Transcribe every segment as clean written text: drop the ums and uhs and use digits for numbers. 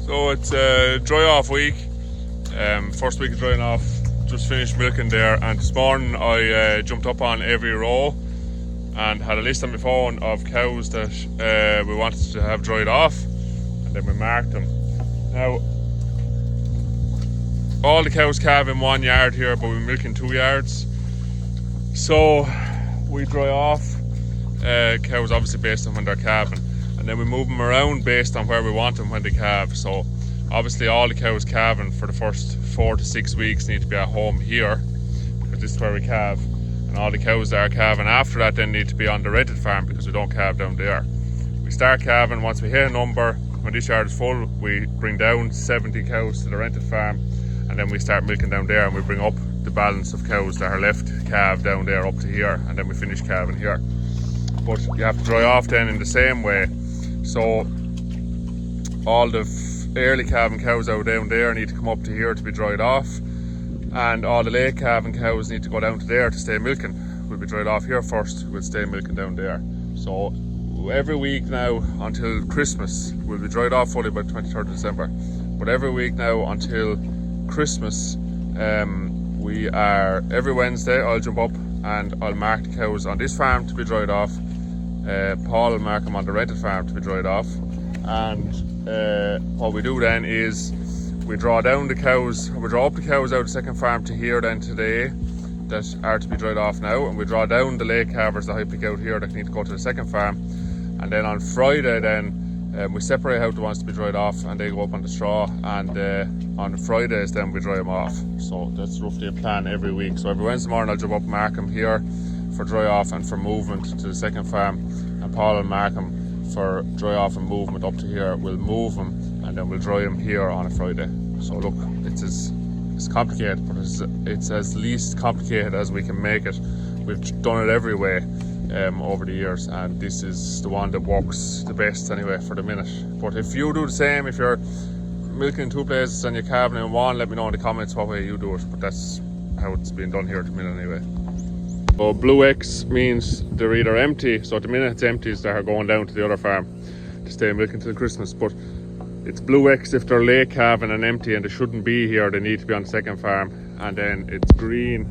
So it's a dry off week. First week of drying off, just finished milking there, and this morning I jumped up on every row and had a list on my phone of cows that we wanted to have dried off, and then we marked them. Now, all the cows calve in 1 yard here, but we milk in 2 yards. So we dry off cows obviously based on when they're calving, and then we move them around based on where we want them when they calve. So obviously all the cows calving for the first 4 to 6 weeks need to be at home here, because this is where we calve, and all the cows that are calving after that then need to be on the rented farm, because we don't calve down there. We start calving once we hit a number. When this yard is full, we bring down 70 cows to the rented farm, and then we start milking down there, and we bring up the balance of cows that are left calved down there up to here, and then we finish calving here. But you have to dry off then in the same way. So all the early calving cows out down there need to come up to here to be dried off, and all the late calving cows need to go down to there to stay milking. We'll be dried off here first, we'll stay milking down there. So every week now until Christmas, we'll be dried off fully by 23rd of December, but every week now until Christmas, we are, every Wednesday I'll jump up and I'll mark the cows on this farm to be dried off. Paul will mark them on the rented farm to be dried off, and what we do then is we draw down the cows, we draw up the cows out of the second farm to here then today that are to be dried off now, and we draw down the late calvers that I pick out here that need to go to the second farm, and then on Friday then we separate out the ones to be dried off, and they go up on the straw, and on Fridays then we dry them off. So that's roughly a plan every week. So every Wednesday morning I'll jump up, mark them here for dry off and for movement to the second farm, and Paul will mark them for dry off and movement up to here. We'll move them and then we'll dry them here on a Friday. So look, it's complicated, but it's as least complicated as we can make it. We've done it every way over the years, and this is the one that works the best anyway for the minute. But if you do the same, if you're milking in 2 places and you're calving in 1, let me know in the comments what way you do it, but that's how it's being done here at the minute anyway. So blue X means they're either empty, so at the minute it's empties that are going down to the other farm to stay milking till Christmas, but it's blue X if they're late calving and empty and they shouldn't be here, they need to be on the second farm, and then it's green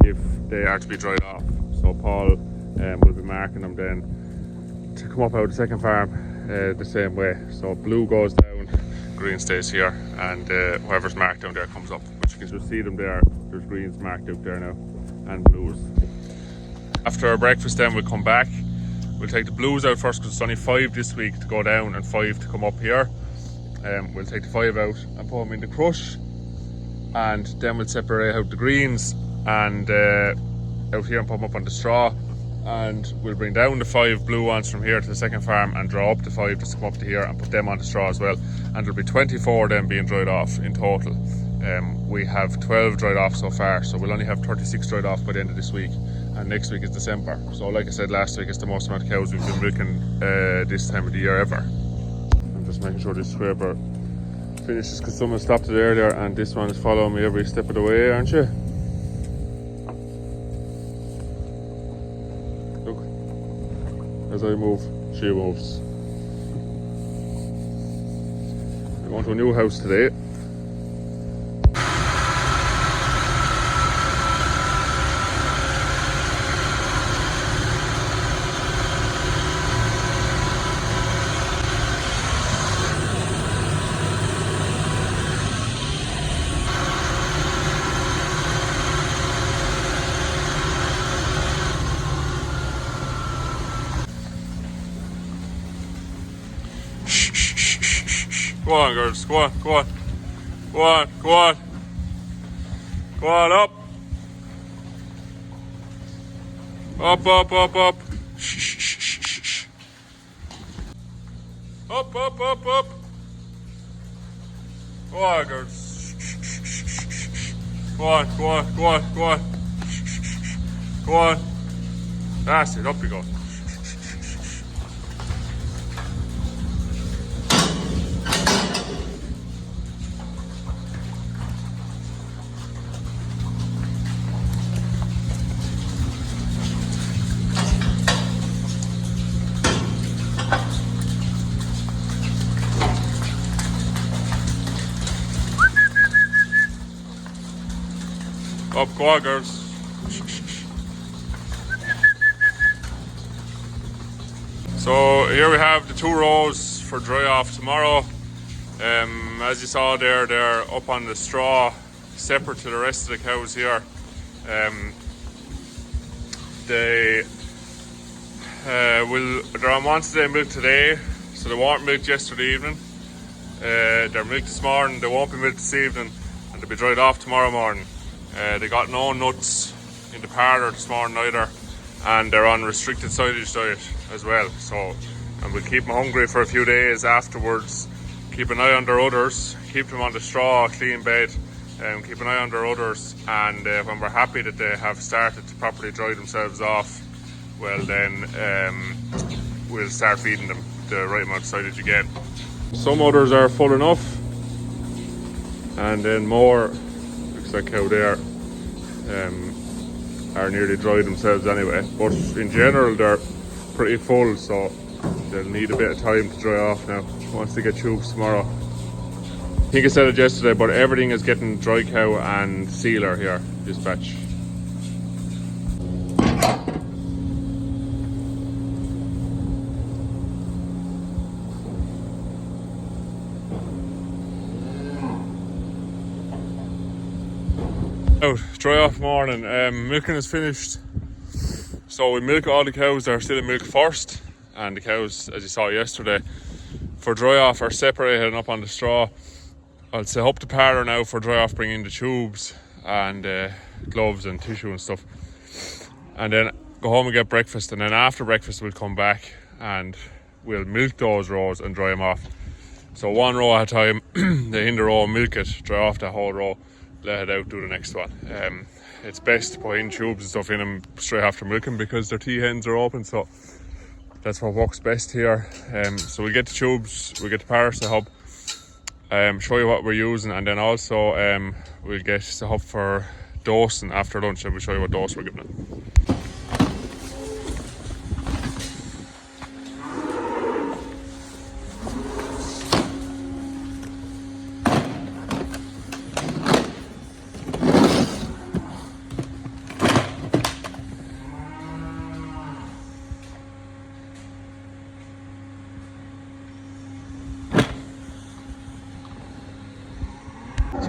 if they are to be dried off. So Paul will be marking them then to come up out of the second farm the same way. So blue goes down, green stays here, and whoever's marked down there comes up, which you can just see them there. There's greens marked out there now and blues. After our breakfast then we'll come back. We'll take the blues out first because it's only 5 this week to go down and 5 to come up here. We'll take the 5 out and put them in the crush, and then we'll separate out the greens and out here and put them up on the straw, and we'll bring down the 5 blue ones from here to the second farm and draw up the 5 to come up to here and put them on the straw as well, and there'll be 24 then being dried off in total. We have 12 dried off so far, so we'll only have 36 dried off by the end of this week, and next week is December. So like I said last week, it's the most amount of cows we've been milking this time of the year ever. I'm just making sure this scraper finishes because someone stopped it earlier, and this one is following me every step of the way, aren't you? Look, as I move, she moves. We're going to a new house today. Go on, girls, go on, go on. Go on, go on. Go on, up. Up, up, up, up. Up, up, up, up. Go on, girls. Go on, go on, go on, go on. Go on. That's it, up you go. Up, go on, girls. So here we have the 2 rows for dry off tomorrow. As you saw there, they're up on the straw, separate to the rest of the cows here. They're on once a day milk today, so they weren't milked yesterday evening. They're milked this morning, they won't be milked this evening, and they'll be dried off tomorrow morning. They got no nuts in the parlour this morning either, and they're on restricted silage diet as well. So, and we'll keep them hungry for a few days afterwards. Keep an eye on their udders, keep them on the straw, clean bed, and keep an eye on their udders. And when we're happy that they have started to properly dry themselves off, well then we'll start feeding them the right amount of silage again. Some udders are full enough, and then more, looks like how they are nearly dried themselves anyway. But in general they're pretty full, so they'll need a bit of time to dry off now once they get tubes tomorrow. I think I said it yesterday, but everything is getting dry cow and sealer here this batch. Out, dry off morning. Milking is finished. So we milk all the cows that are still in milk first, and the cows, as you saw yesterday, for dry off are separated and up on the straw. I'll set up the parlour now for dry off, bring in the tubes and gloves and tissue and stuff, and then go home and get breakfast, and then after breakfast we'll come back and we'll milk those rows and dry them off. So 1 row at a time, they in the row, milk it, dry off the whole row, let it out, do the next one. It's best to put in tubes and stuff in them straight after milking because their T hens are open, so that's what works best here. So we get the tubes, we get the parlour set up, show you what we're using, and then also we'll get set up for dosing after lunch, and we'll show you what dose we're giving them.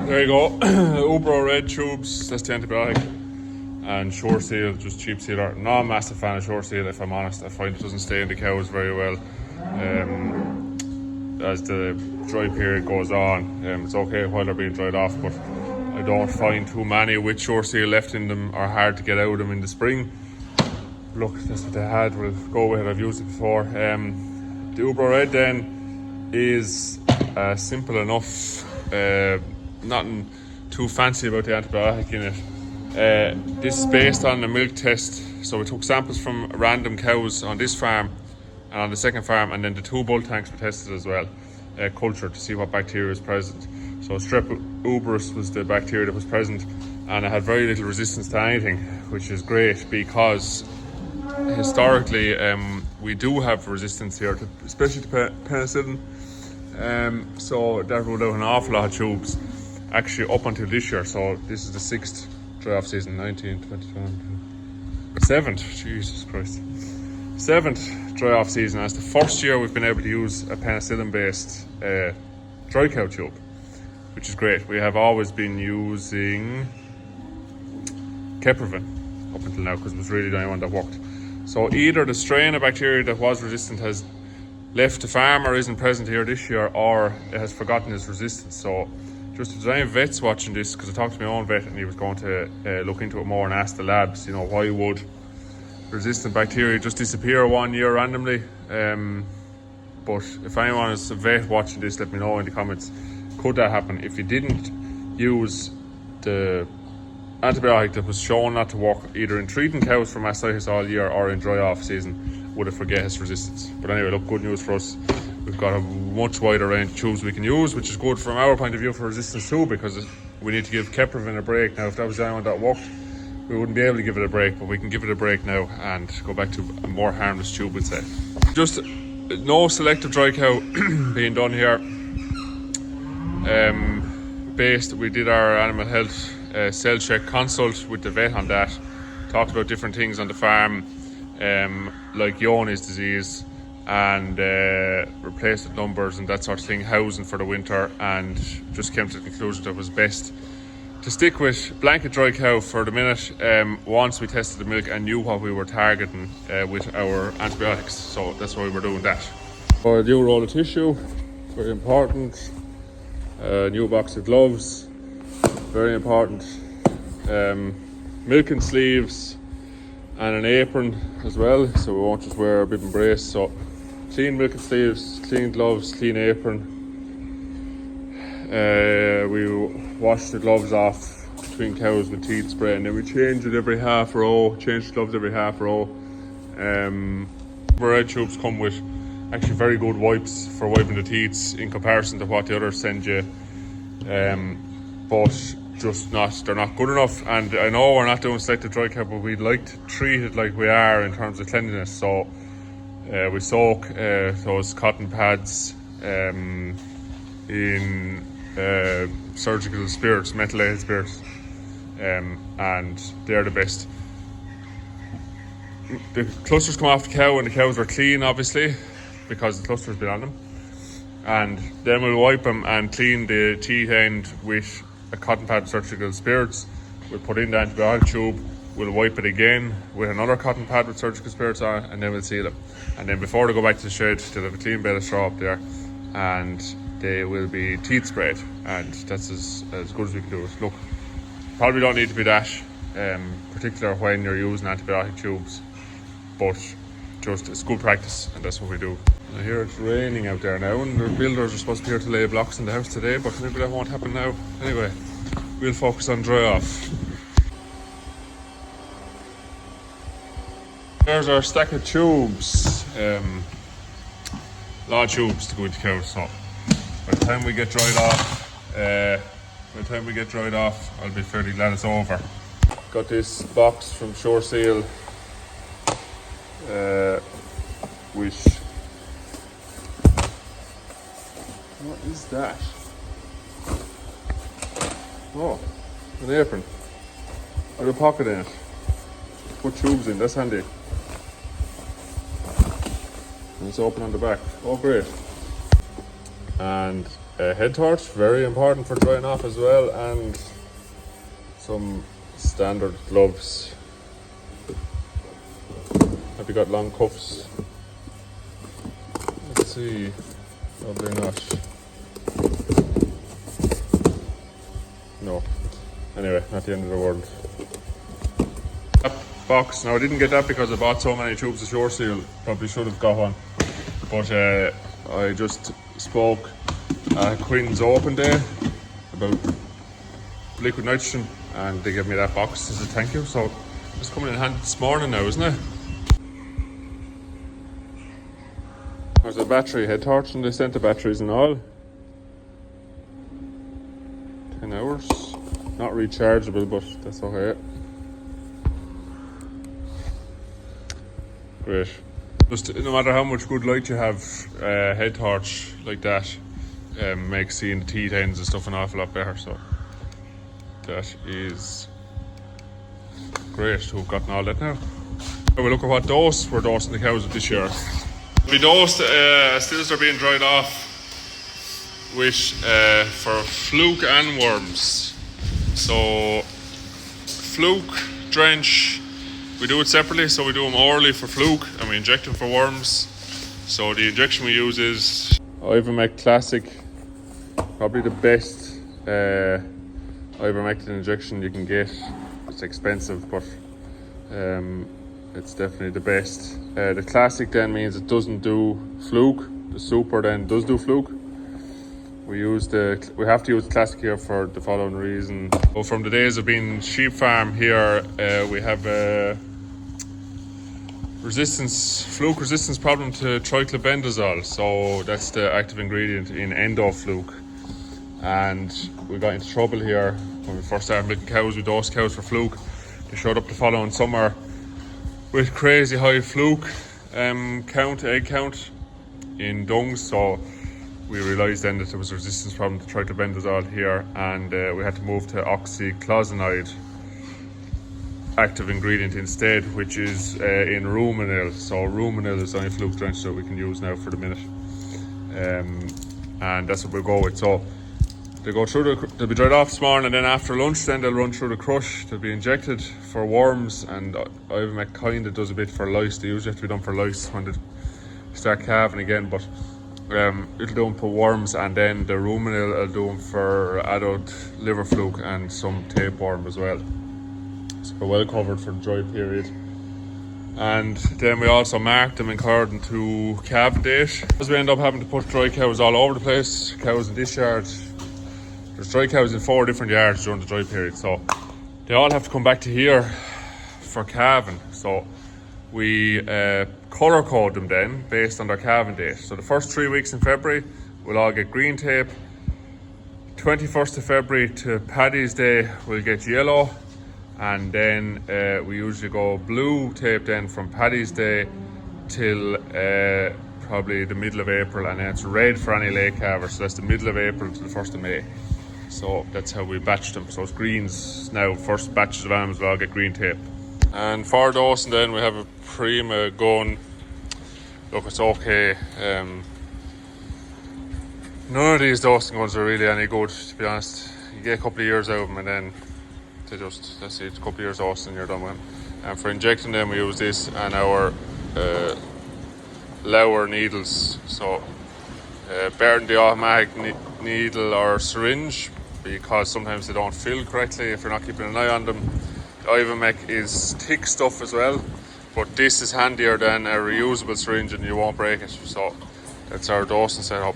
There you go, Ubro red tubes, that's the antibiotic, and Sure Seal, just cheap sealer. Not a massive fan of Sure Seal, if I'm honest. I find it doesn't stay in the cows very well as the dry period goes on. It's okay while they're being dried off, but I don't find too many with Sure Seal left in them are hard to get out of them in the spring. Look, that's what they had, we'll go with it, I've used it before. The Ubro red then is simple enough. Nothing too fancy about the antibiotic in it. This is based on a milk test, so we took samples from random cows on this farm and on the second farm, and then the 2 bull tanks were tested as well, cultured to see what bacteria is present. So Strep uberus was the bacteria that was present, and it had very little resistance to anything, which is great because historically we do have resistance here, especially to penicillin. So that ruled out an awful lot of tubes actually up until this year. So this is the 6th dry off season, 19, 20, 7th, Jesus Christ, 7th dry off season. As the first year we've been able to use a penicillin based dry cow tube, which is great. We have always been using Keprevin up until now because it was really the only one that worked. So either the strain of bacteria that was resistant has left the farm or isn't present here this year, or it has forgotten its resistance. So just if there's any vets watching this, because I talked to my own vet and he was going to look into it more and ask the labs, you know, why would resistant bacteria just disappear 1 year randomly? But if anyone is a vet watching this, let me know in the comments, could that happen if you didn't use the antibiotic that was shown not to work either in treating cows for mastitis all year or in dry off season? Would it forget its resistance? But anyway, look, good news for us. We've got a much wider range of tubes we can use, which is good from our point of view for resistance too, because we need to give Keprevin a break. Now, if that was the only one that worked, we wouldn't be able to give it a break, but we can give it a break now and go back to a more harmless tube, we'd say. Just no selective dry cow being done here. We did our animal health cell check consult with the vet on that. Talked about different things on the farm, like Johne's disease and replacement numbers and that sort of thing, housing for the winter, and just came to the conclusion that it was best to stick with blanket dry cow for the minute, once we tested the milk and knew what we were targeting with our antibiotics. So that's why we were doing that. For a new roll of tissue, very important. New box of gloves, very important. Milking sleeves and an apron as well, so we won't just wear a bib and brace. So clean milking sleeves, clean gloves, clean apron. We wash the gloves off between cows with teeth spray, and then we change it every half row, change the gloves every half row. Red tubes come with actually very good wipes for wiping the teeth in comparison to what the others send you, but they're not good enough. And I know we're not doing selective dry cow, but we'd like to treat it like we are in terms of cleanliness. So we soak those cotton pads in surgical spirits, methylated spirits, and they're the best. The clusters come off the cow and the cows are clean, obviously, because the cluster's been on them, and then we'll wipe them and clean the teeth end with a cotton pad surgical spirits. We'll put in the antibiotic tube, we'll wipe it again with another cotton pad with surgical spirits on, and then we'll seal them. And then before they go back to the shed, they'll have a clean bed of straw up there, and they will be teeth sprayed, and that's as good as we can do it. Look, probably don't need to be that particular when you're using antibiotic tubes, but just it's good practice, and that's what we do. I hear it's raining out there now, and the builders are supposed to be here to lay blocks in the house today, but maybe that won't happen now. Anyway, we'll focus on dry off. There's our stack of tubes. A lot of tubes to go into cows, so by the time we get dried off, I'll be fairly glad it's over. Got this box from Shore Seal, which, what is that? Oh, an apron with a pocket in it. Put tubes in, that's handy. And it's open on the back. Oh, great. And a head torch, very important for drying off as well, and some standard gloves. Have you got long cuffs? Let's see. Probably not. No. Anyway, not the end of the world. That box. Now I didn't get that because I bought so many tubes of Shore Seal. Probably should have got one. But I just spoke at Quinn's Open Day about liquid nitrogen, and they gave me that box as a thank you. So it's coming in handy this morning now, isn't it? There's a battery head torch, and they sent the batteries and all. 10 hours. Not rechargeable, but that's okay. Great. Just no matter how much good light you have, head torch like that makes seeing the teeth ends and stuff an awful lot better. So that is great to have gotten all that now. Now we look at what dose we're dosing the cows with this year. We dosed as soon as they're being dried off with for fluke and worms. So fluke, drench, we do it separately, so we do them orally for fluke and we inject them for worms. So the injection we use is Ivermectin Classic, probably the best ivermectin injection you can get. It's expensive, but it's definitely the best. The Classic then means it doesn't do fluke. The Super then does do fluke. We have to use the Classic here for the following reason. So from the days of being sheep farm here, we have a fluke resistance problem to triclobendazole. So that's the active ingredient in Endofluke. And we got into trouble here when we first started milking cows. We dosed cows for fluke. They showed up the following summer with crazy high fluke egg count in dung. So we realised then that there was a resistance problem to triclobendazole here, and we had to move to oxyclosanide active ingredient instead, which is in Ruminil. So Ruminil is the only fluke drench that we can use now for the minute, and that's what we'll go with. So they go through they'll be dried off this morning, and then after lunch then they'll run through the crush. They'll be injected for worms, and Ivermec kind of does a bit for lice. They usually have to be done for lice when they start calving again, but it'll do them for worms, and then the Ruminil will do them for adult liver fluke and some tapeworm as well. So we're well covered for the dry period. And then we also mark them according to calving date, because we end up having to put dry cows all over the place. Cows in this yard, there's dry cows in 4 different yards during the dry period, so they all have to come back to here for calving. So we colour code them then based on their calving date. So the first 3 weeks in February we'll all get green tape. 21st of February to Paddy's Day we'll get yellow, and then we usually go blue tape then from Paddy's Day till probably the middle of April, and then it's red for any late calvers, so that's the middle of April to the 1st of May. So that's how we batch them. So it's greens now, first batches of animals will all get green tape. And for dosing then we have a Prima going. Look, it's okay. None of these dosing guns are really any good, to be honest. You get a couple of years out of them, and then they just, that's it, a couple of years dosing and you're done with them. And for injecting them we use this and our lower needles. So better than the automatic needle or syringe, because sometimes they don't fill correctly if you're not keeping an eye on them. The Ivermec is thick stuff as well, but this is handier than a reusable syringe and you won't break it. So that's our dosing setup.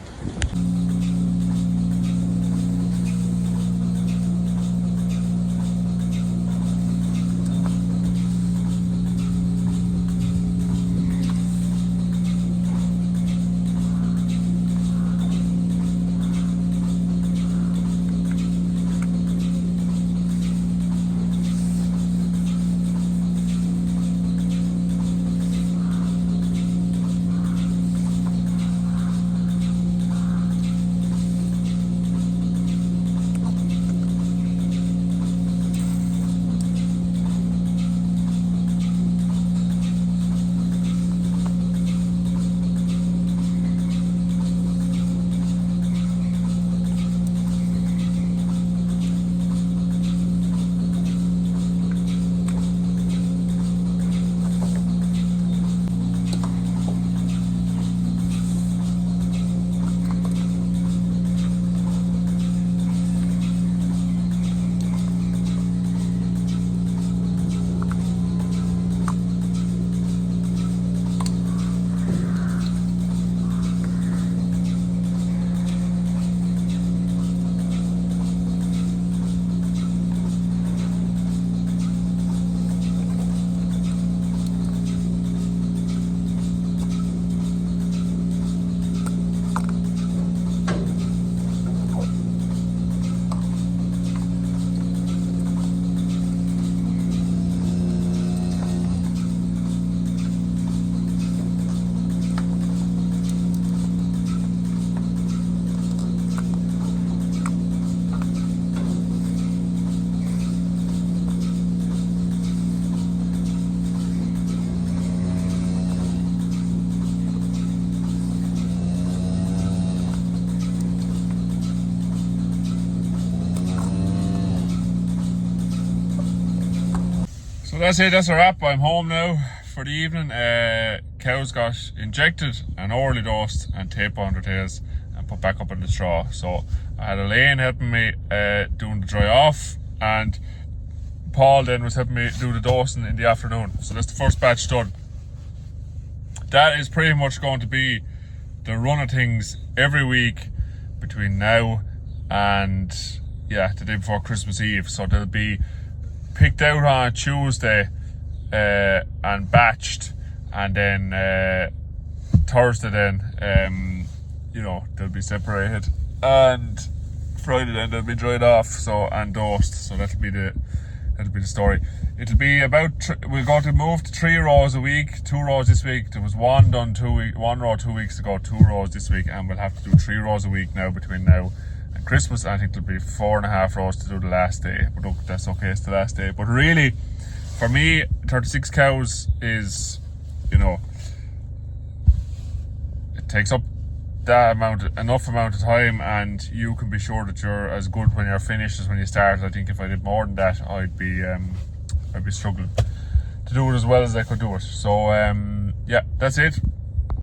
So that's it, that's a wrap. I'm home now for the evening. Cows got injected and orally dosed and taped on their tails and put back up in the straw. So I had Elaine helping me doing the dry off, and Paul then was helping me do the dosing in the afternoon. So that's the first batch done. That is pretty much going to be the run of things every week between now and the day before Christmas Eve. So they'll be picked out on Tuesday and batched, and then Thursday then they'll be separated, and Friday then they'll be dried off and dosed. So that'll be the That'll be the story. It'll be about, we're going to move to 3 rows a week, 2 rows this week. There was one done 1 row 2 weeks ago, 2 rows this week, and we'll have to do 3 rows a week now between now and Christmas. I think there'll be 4.5 rows to do the last day, but look, that's okay, it's the last day. But really, for me, 36 cows is, you know, it takes up enough amount of time, and you can be sure that you're as good when you're finished as when you start. I think if I did more than that, I'd be struggling to do it as well as I could do it. So yeah, that's it.